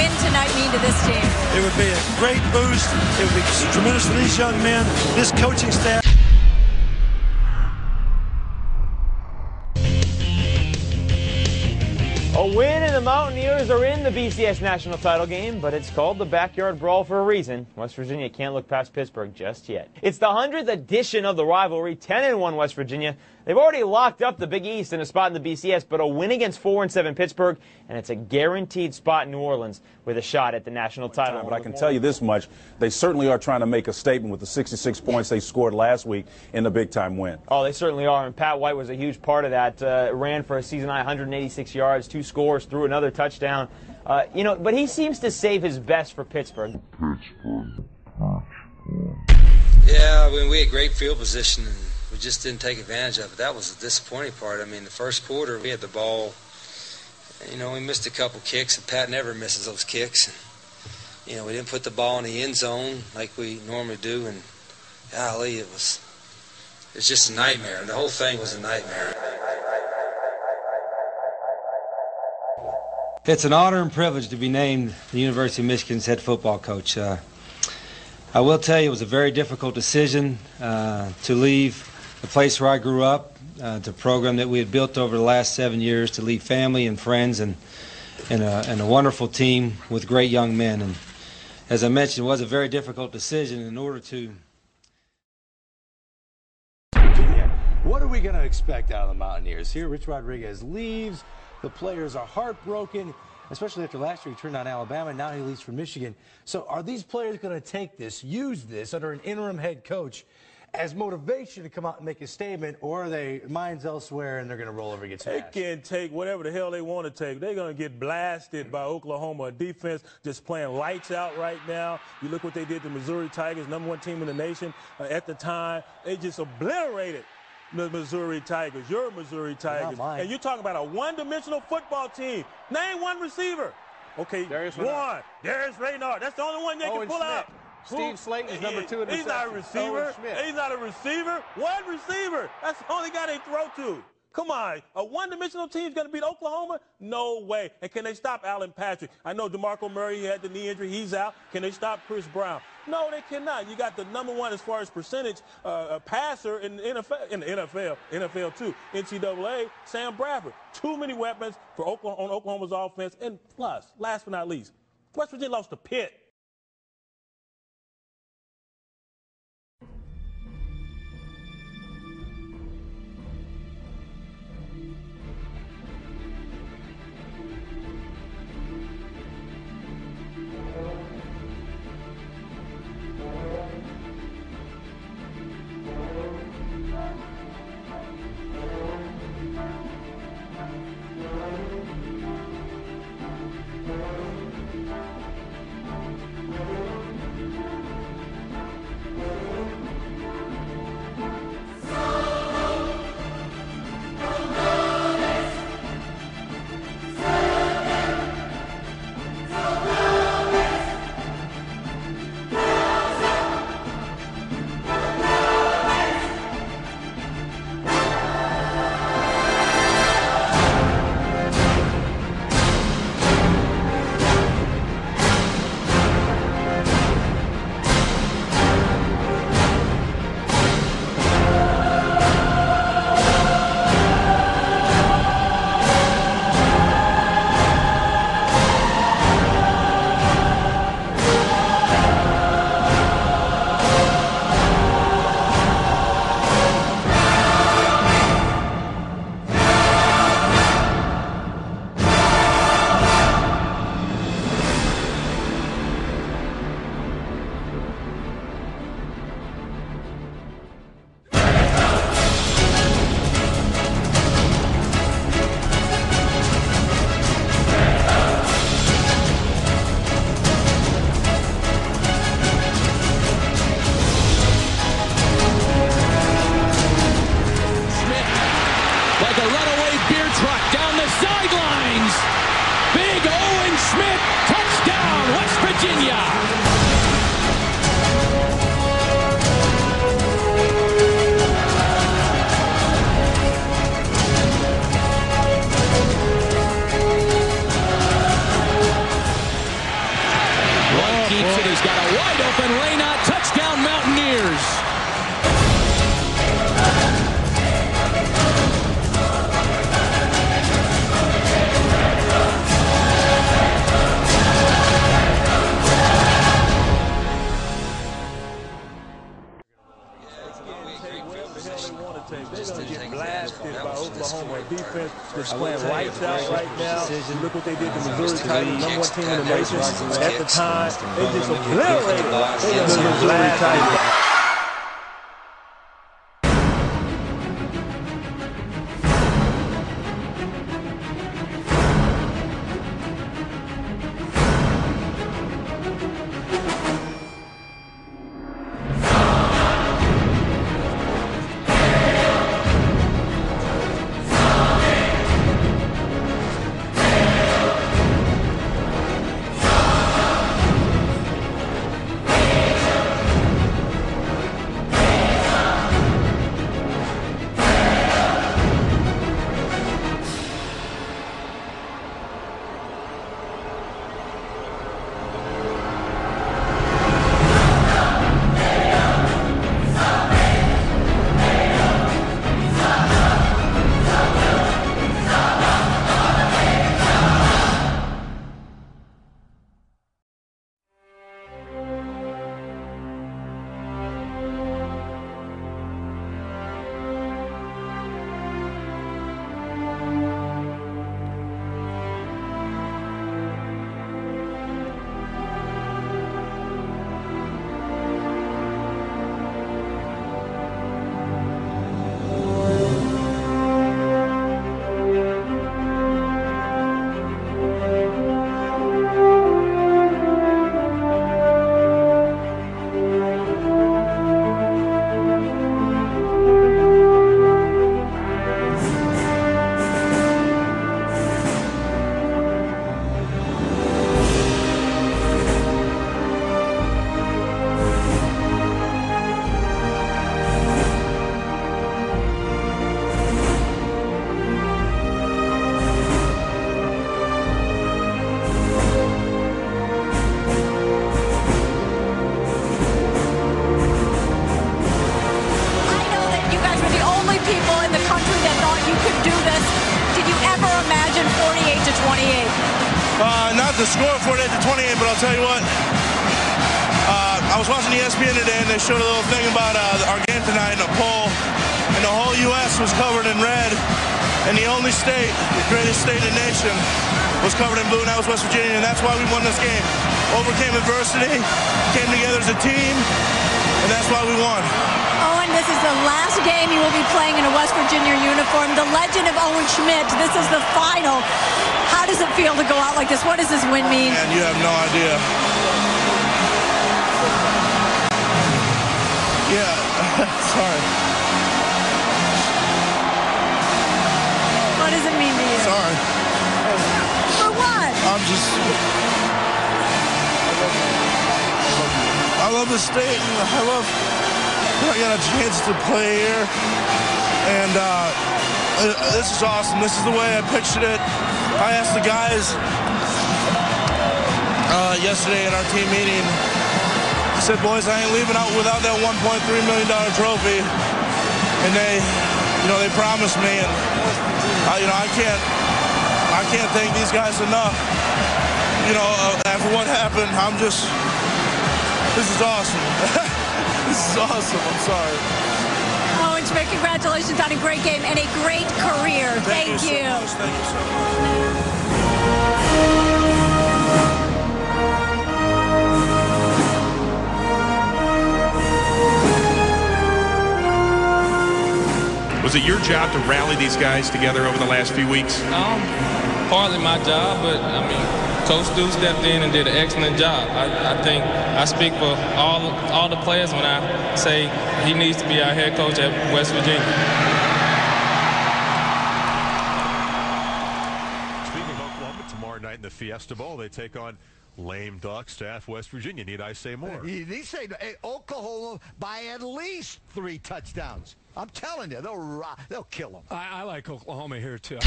win tonight mean to this team? It would be a great boost. It would be tremendous for these young men, this coaching staff. A win and the Mountaineers are in the BCS national title game, but it's called the Backyard Brawl for a reason. West Virginia can't look past Pittsburgh just yet. It's the 100th edition of the rivalry, 10-1 West Virginia. They've already locked up the Big East in a spot in the BCS, but a win against 4-7 Pittsburgh, and it's a guaranteed spot in New Orleans with a shot at the national title. But I can tell you this much, they certainly are trying to make a statement with the 66 points they scored last week in the big-time win. Oh, they certainly are, and Pat White was a huge part of that. Ran for a season-high 186 yards, 2 scores, threw another touchdown. But he seems to save his best for Pittsburgh. Yeah, I mean, we had great field position, and we just didn't take advantage of it. That was the disappointing part. I mean, the first quarter, we had the ball. We missed a couple kicks, and Pat never misses those kicks. We didn't put the ball in the end zone like we normally do, and golly, it's just a nightmare. The whole thing was a nightmare. It's an honor and privilege to be named the University of Michigan's head football coach. I will tell you it was a very difficult decision to leave the place where I grew up, the program that we had built over the last 7 years, to leave family and friends and a wonderful team with great young men. And as I mentioned, it was a very difficult decision in order to... What are we going to expect out of the Mountaineers? Here, Rich Rodriguez leaves. The players are heartbroken, especially after last year he turned down Alabama, and now he leaves for Michigan. So are these players going to take this, use this under an interim head coach as motivation to come out and make a statement, or are they minds elsewhere and they're going to roll over and get smashed? They can take whatever the hell they want to take. They're going to get blasted by Oklahoma. Defense just playing lights out right now. You look what they did to Missouri Tigers, #1 team in the nation at the time. They just obliterated the Missouri Tigers, your Missouri Tigers. And you're talking about a one-dimensional football team. Name one receiver. Okay, Darius Raynard. That's the only one they can pull out. Steve Slayton is number 2 in the He's not a receiver. He's not a receiver. One receiver. That's the only guy they throw to. Come on, a one-dimensional team is going to beat Oklahoma? No way. And can they stop Alan Patrick? I know DeMarco Murray had the knee injury. He's out. Can they stop Chris Brown? No, they cannot. You got the #1 as far as percentage passer in the NFL too. NCAA, Sam Bradford. Too many weapons for Oklahoma's offense. And plus, last but not least, West Virginia lost to Pitt. has got a wide open Reynaud. Touchdown Mountaineers. They're going to get blasted by Oklahoma defense. Just playing lights out right now. Look what they did to Missouri Titans, number 1 team in the nation at the time. They just obliterated the Missouri Titans. Not the score 48-28, but I'll tell you what. I was watching ESPN today, and they showed a little thing about our game tonight in a poll, and the whole U.S. was covered in red, and the only state, the greatest state in the nation, was covered in blue, and that was West Virginia, and that's why we won this game. Overcame adversity, came together as a team, and that's why we won. Owen, this is the last game you will be playing in a West Virginia uniform. The legend of Owen Schmidt, this is the final. How does it feel to go out like this? What does this win mean? Man, you have no idea. Yeah, sorry. What does it mean to you? Sorry. For what? I love the state, and I got a chance to play here, and this is awesome. This is the way I pictured it. I asked the guys yesterday at our team meeting. I said, boys, I ain't leaving out without that $1.3 million trophy. And they promised me, and I can't thank these guys enough. After what happened, this is awesome. This is awesome. I'm sorry. Owen Schmidt, congratulations on a great game and a great career. Thank you. So much. Thank you so much. Was it your job to rally these guys together over the last few weeks? Partly my job, but I mean, Coach Stu stepped in and did an excellent job. I think I speak for all the players when I say he needs to be our head coach at West Virginia. Speaking of Oklahoma, tomorrow night in the Fiesta Bowl, they take on lame duck staff West Virginia. Need I say more? They say Oklahoma by at least 3 touchdowns. I'm telling you, they'll kill them. I like Oklahoma here, too.